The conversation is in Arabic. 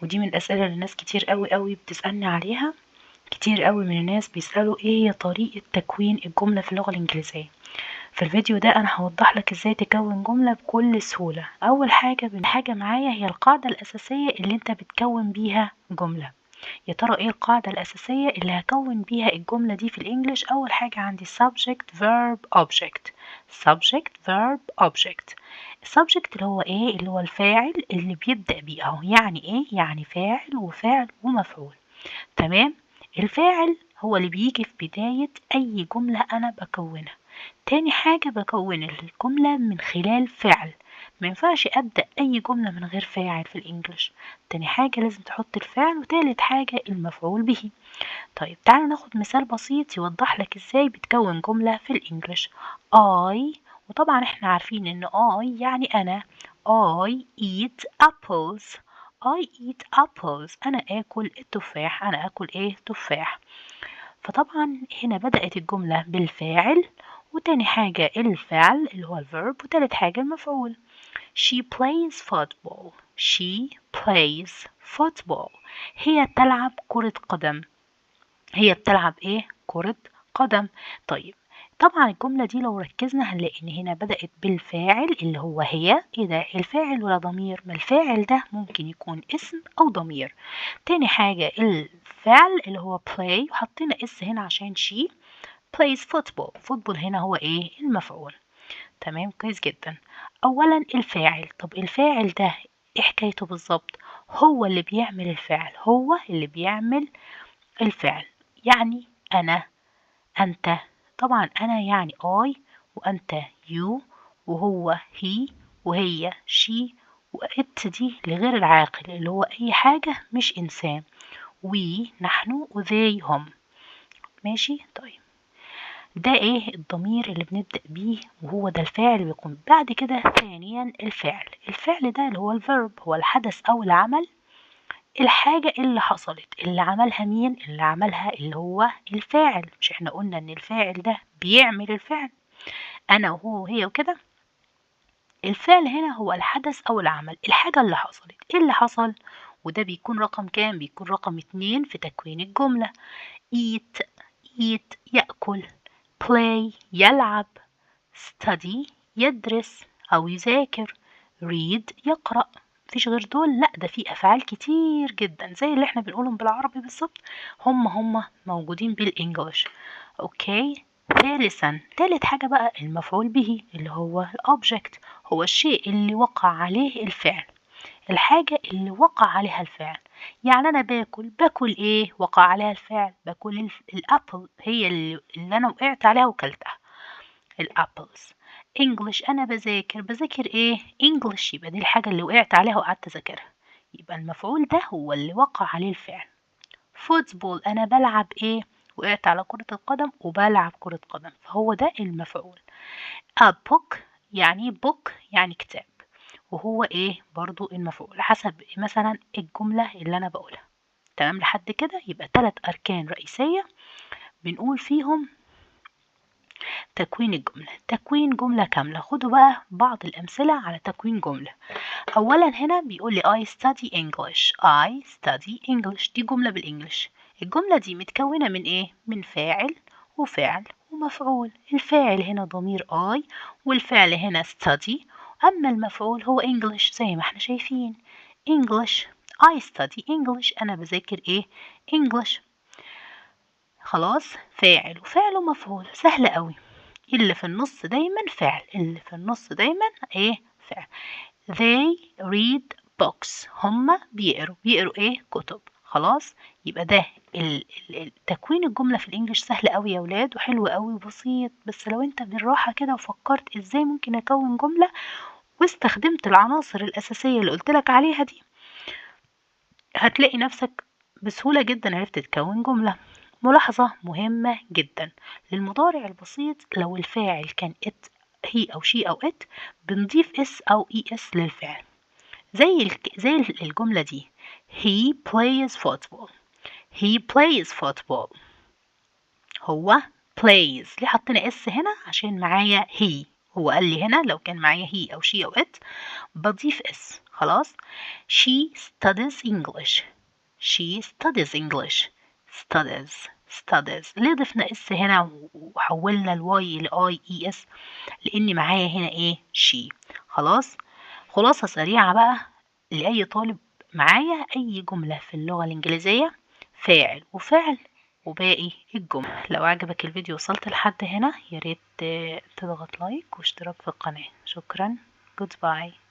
ودي من الأسئلة اللي ناس كتير قوي بتسألني عليها. كتير قوي من الناس بيسألوا ايه هي طريقة تكوين الجملة في اللغة الإنجليزية. في الفيديو ده انا هوضح لك ازاي تكون جملة بكل سهولة. اول حاجة معايا هي القاعدة الأساسية اللي انت بتكون بيها جملة. يا ترى ايه القاعدة الأساسية اللي هكون بيها الجملة دي في الانجليش؟ اول حاجة عندي subject verb object. subject verb object. السبجكت اللي هو ايه؟ اللي هو الفاعل اللي بيبدأ بيه اهو. يعني ايه؟ يعني فاعل وفعل ومفعول. تمام. الفاعل هو اللي بيجي في بداية اي جملة انا بكونها. تاني حاجة بكون الجملة من خلال فعل. ما ينفعش ابدأ اي جملة من غير فاعل في الانجليش. تاني حاجة لازم تحط الفعل، وتالت حاجة المفعول به. طيب تعالوا ناخد مثال بسيط يوضح لك ازاي بتكون جملة في الانجليش. I، وطبعا احنا عارفين ان I يعني انا. I eat apples. I eat apples. انا اكل التفاح. انا اكل ايه؟ تفاح. فطبعا هنا بدأت الجملة بالفاعل، وتاني حاجة الفعل اللي هو الverb، وتالت حاجة المفعول. She plays football. She plays football. هي تلعب كرة قدم. هي بتلعب ايه؟ كرة قدم. طيب طبعا الجملة دي لو ركزنا هنلاقي ان هنا بدأت بالفاعل اللي هو هي. ايه ده؟ الفاعل ولا ضمير؟ ما الفاعل ده ممكن يكون اسم او ضمير. تاني حاجة الفعل اللي هو play، وحطينا اس هنا عشان she plays football. football هنا هو ايه؟ المفعول. تمام، كويس جدا. اولا الفاعل. طب الفاعل ده ايه حكايته بالظبط؟ هو اللي بيعمل الفعل. هو اللي بيعمل الفعل. يعني أنا، أنت. طبعا أنا يعني I، وأنت you، وهو he، وهي she، وإت دي لغير العاقل اللي هو أي حاجة مش إنسان. we نحن، وthey هم. ماشي. طيب ده ايه؟ الضمير اللي بنبدأ بيه، وهو ده الفاعل اللي بيقوم بعد كده. ثانيا الفعل. الفعل ده اللي هو الفيرب، هو الحدث أو العمل. الحاجة اللي حصلت اللي عملها مين؟ اللي عملها اللي هو الفاعل. مش احنا قلنا ان الفاعل ده بيعمل الفعل؟ انا وهو وهي وكده. الفعل هنا هو الحدث او العمل، الحاجة اللي حصلت. ايه اللي حصل؟ وده بيكون رقم كام؟ بيكون رقم 2 في تكوين الجملة. eat. eat يأكل. play يلعب. study يدرس أو يذاكر. read يقرأ. مفيش غير دول؟ لأ، ده في أفعال كتير جدا زي اللي احنا بنقولهم بالعربي بالظبط، هم موجودين بالإنجليش. أوكي. ثالثا، تالت حاجة بقى المفعول به اللي هو الأوبجكت. هو الشيء اللي وقع عليه الفعل، الحاجة اللي وقع عليها الفعل. يعني أنا باكل إيه؟ وقع عليها الفعل. باكل الأبل، هي اللي أنا وقعت عليها وكلتها. الابلز. انجلش، انا بذاكر ايه؟ انجلش. يبقى دي الحاجة اللي وقعت عليها وقعدت اذاكرها. يبقى المفعول ده هو اللي وقع عليه الفعل. فوتبول، انا بلعب ايه؟ وقعت على كرة القدم وبلعب كرة قدم، فهو ده المفعول. a book يعني book يعني كتاب، وهو ايه؟ برضو المفعول حسب مثلا الجملة اللي انا بقولها. تمام لحد كده؟ يبقى 3 اركان رئيسية بنقول فيهم تكوين الجملة. تكوين جملة كاملة. خدوا بقى بعض الأمثلة على تكوين جملة. أولا هنا بيقول لي I study English. I study English. دي جملة بالإنجليش. الجملة دي متكونة من إيه؟ من فاعل وفعل ومفعول. الفاعل هنا ضمير I، والفعل هنا study. أما المفعول هو English زي ما احنا شايفين. English. I study English. أنا بذاكر إيه؟ English. خلاص، فاعل وفعل ومفعول، سهل قوي. اللي في النص دايما فعل. اللي في النص دايما ايه؟ فعل. they read books. هما بيقروا ايه؟ كتب. خلاص. يبقى ده تكوين الجملة في الانجليش سهل قوي يا ولاد، وحلو قوي وبسيط. بس لو انت بالراحة كده وفكرت ازاي ممكن اكون جملة واستخدمت العناصر الاساسية اللي قلتلك عليها دي، هتلاقي نفسك بسهولة جدا عرفت تكون جملة. ملاحظة مهمة جدا للمضارع البسيط، لو الفاعل كان it، هي أو she أو it، بنضيف s أو es للفعل. زي الجملة دي he plays football. he plays football. هو plays. ليه حطينا s هنا؟ عشان معايا he. هو قال لي هنا لو كان معايا he أو she أو it بضيف s. خلاص. she studies English. she studies English. studies. ليه ضفنا اس هنا وحولنا الواي ل IES؟ لان معايا هنا ايه؟ she. خلاص. خلاصة سريعة بقى لأي طالب معايا، أي جملة في اللغة الإنجليزية فاعل وفعل وباقي الجمل. لو عجبك الفيديو وصلت لحد هنا ياريت تضغط لايك واشتراك في القناة. شكرا. Goodbye.